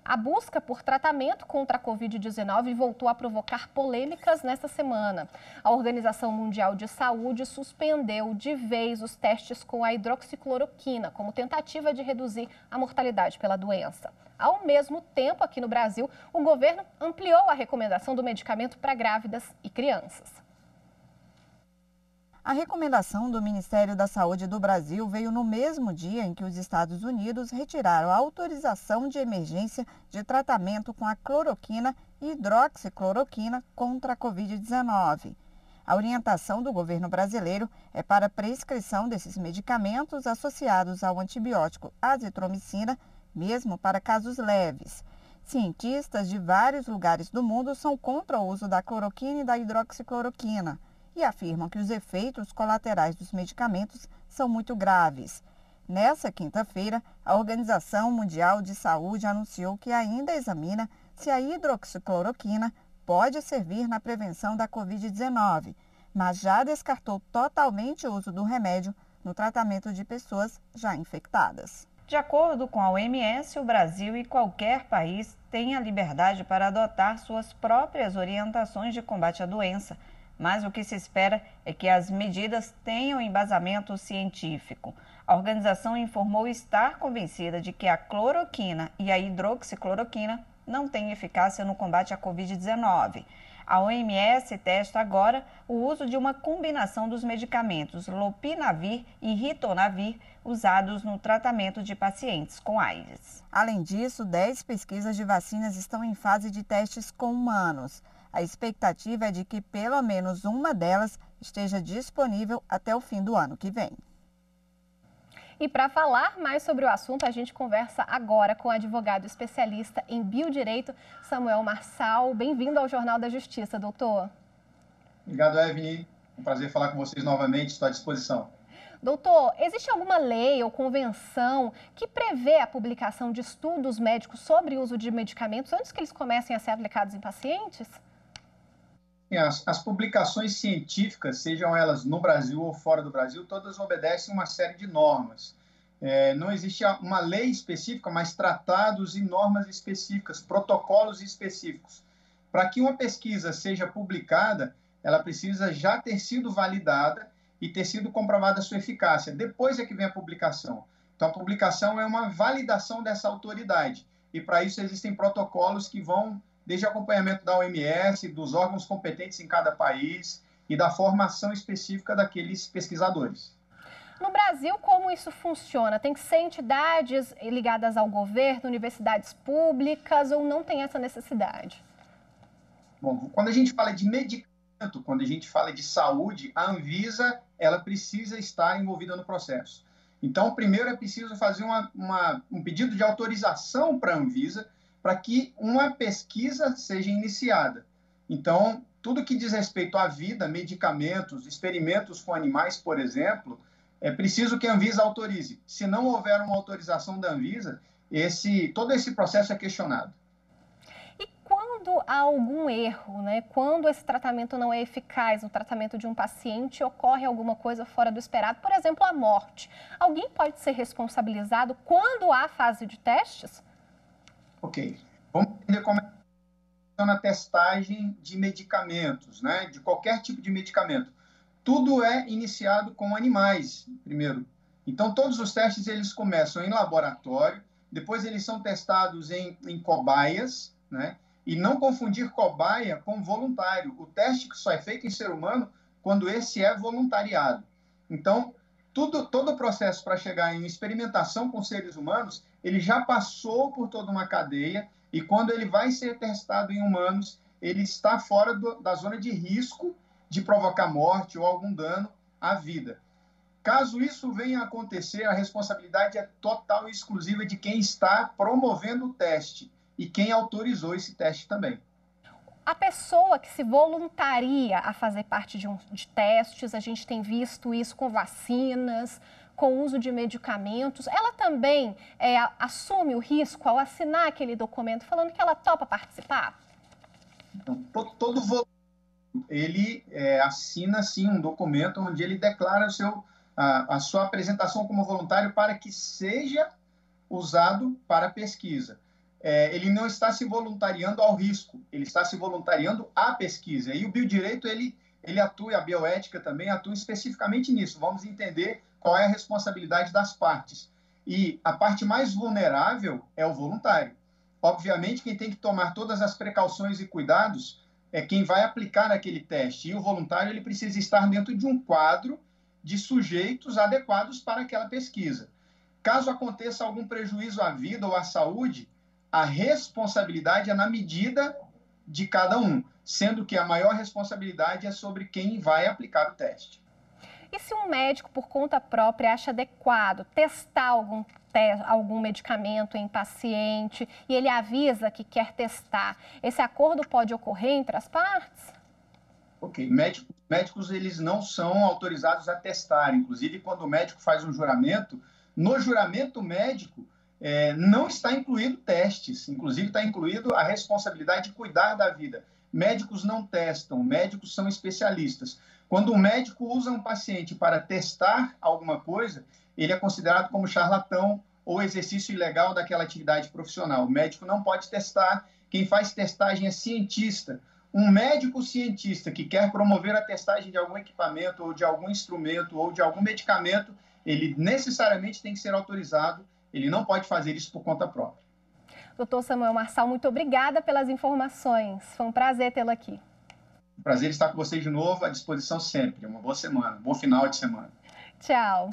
A busca por tratamento contra a Covid-19 voltou a provocar polêmicas nesta semana. A Organização Mundial de Saúde suspendeu de vez os testes com a hidroxicloroquina, como tentativa de reduzir a mortalidade pela doença. Ao mesmo tempo, aqui no Brasil, o governo ampliou a recomendação do medicamento para grávidas e crianças. A recomendação do Ministério da Saúde do Brasil veio no mesmo dia em que os Estados Unidos retiraram a autorização de emergência de tratamento com a cloroquina e hidroxicloroquina contra a Covid-19. A orientação do governo brasileiro é para a prescrição desses medicamentos associados ao antibiótico azitromicina, mesmo para casos leves. Cientistas de vários lugares do mundo são contra o uso da cloroquina e da hidroxicloroquina e afirmam que os efeitos colaterais dos medicamentos são muito graves. Nessa quinta-feira, a Organização Mundial de Saúde anunciou que ainda examina se a hidroxicloroquina pode servir na prevenção da Covid-19, mas já descartou totalmente o uso do remédio no tratamento de pessoas já infectadas. De acordo com a OMS, o Brasil e qualquer país têm a liberdade para adotar suas próprias orientações de combate à doença. Mas o que se espera é que as medidas tenham embasamento científico. A organização informou estar convencida de que a cloroquina e a hidroxicloroquina não têm eficácia no combate à Covid-19. A OMS testa agora o uso de uma combinação dos medicamentos lopinavir e ritonavir usados no tratamento de pacientes com AIDS. Além disso, 10 pesquisas de vacinas estão em fase de testes com humanos. A expectativa é de que pelo menos uma delas esteja disponível até o fim do ano que vem. E para falar mais sobre o assunto, a gente conversa agora com o advogado especialista em biodireito, Samuel Marçal. Bem-vindo ao Jornal da Justiça, doutor. Obrigado, Evelyn. Um prazer falar com vocês novamente, estou à disposição. Doutor, existe alguma lei ou convenção que prevê a publicação de estudos médicos sobre o uso de medicamentos antes que eles comecem a ser aplicados em pacientes? As publicações científicas, sejam elas no Brasil ou fora do Brasil, todas obedecem uma série de normas. Não existe uma lei específica, mas tratados e normas específicas, protocolos específicos. Para que uma pesquisa seja publicada, ela precisa já ter sido validada e ter sido comprovada a sua eficácia. Depois é que vem a publicação. Então, a publicação é uma validação dessa autoridade. E, para isso, existem protocolos que vão desde o acompanhamento da OMS, dos órgãos competentes em cada país e da formação específica daqueles pesquisadores. No Brasil, como isso funciona? Tem que ser entidades ligadas ao governo, universidades públicas, ou não tem essa necessidade? Bom, quando a gente fala de medicamento, quando a gente fala de saúde, a Anvisa ela precisa estar envolvida no processo. Então, primeiro é preciso fazer um pedido de autorização para a Anvisa, para que uma pesquisa seja iniciada. Então, tudo que diz respeito à vida, medicamentos, experimentos com animais, por exemplo, é preciso que a Anvisa autorize. Se não houver uma autorização da Anvisa, todo esse processo é questionado. E quando há algum erro, né? Quando esse tratamento não é eficaz, no tratamento de um paciente, ocorre alguma coisa fora do esperado, por exemplo, a morte, alguém pode ser responsabilizado quando há fase de testes? Ok. Vamos entender como é que funciona a testagem de medicamentos, né? De qualquer tipo de medicamento. Tudo é iniciado com animais, primeiro. Então, todos os testes eles começam em laboratório, depois eles são testados em cobaias, né? E não confundir cobaia com voluntário. O teste que só é feito em ser humano quando esse é voluntariado. Então, todo o processo para chegar em experimentação com seres humanos, ele já passou por toda uma cadeia e quando ele vai ser testado em humanos, ele está fora da zona de risco de provocar morte ou algum dano à vida. Caso isso venha a acontecer, a responsabilidade é total e exclusiva de quem está promovendo o teste e quem autorizou esse teste também. A pessoa que se voluntaria a fazer parte de testes, a gente tem visto isso com vacinas, com o uso de medicamentos, ela também assume o risco ao assinar aquele documento falando que ela topa participar? Então, todo voluntário, ele assina, sim, um documento onde ele declara a sua apresentação como voluntário para que seja usado para pesquisa. ele não está se voluntariando ao risco, ele está se voluntariando à pesquisa. E o biodireito, ele atua, a bioética também atua especificamente nisso. Vamos entender qual é a responsabilidade das partes. E a parte mais vulnerável é o voluntário. Obviamente, quem tem que tomar todas as precauções e cuidados é quem vai aplicar aquele teste. E o voluntário, ele precisa estar dentro de um quadro de sujeitos adequados para aquela pesquisa. Caso aconteça algum prejuízo à vida ou à saúde, a responsabilidade é na medida de cada um, sendo que a maior responsabilidade é sobre quem vai aplicar o teste. E se um médico, por conta própria, acha adequado testar algum medicamento em paciente e ele avisa que quer testar, esse acordo pode ocorrer entre as partes? Ok, médicos eles não são autorizados a testar, inclusive quando o médico faz um juramento, no juramento médico não está incluído testes, inclusive está incluído a responsabilidade de cuidar da vida. Médicos não testam, médicos são especialistas. Quando um médico usa um paciente para testar alguma coisa, ele é considerado como charlatão ou exercício ilegal daquela atividade profissional. O médico não pode testar, quem faz testagem é cientista. Um médico cientista que quer promover a testagem de algum equipamento ou de algum instrumento ou de algum medicamento, ele necessariamente tem que ser autorizado, ele não pode fazer isso por conta própria. Doutor Samuel Marçal, muito obrigada pelas informações. Foi um prazer tê-lo aqui. Prazer estar com vocês de novo, à disposição sempre. Uma boa semana, um bom final de semana. Tchau.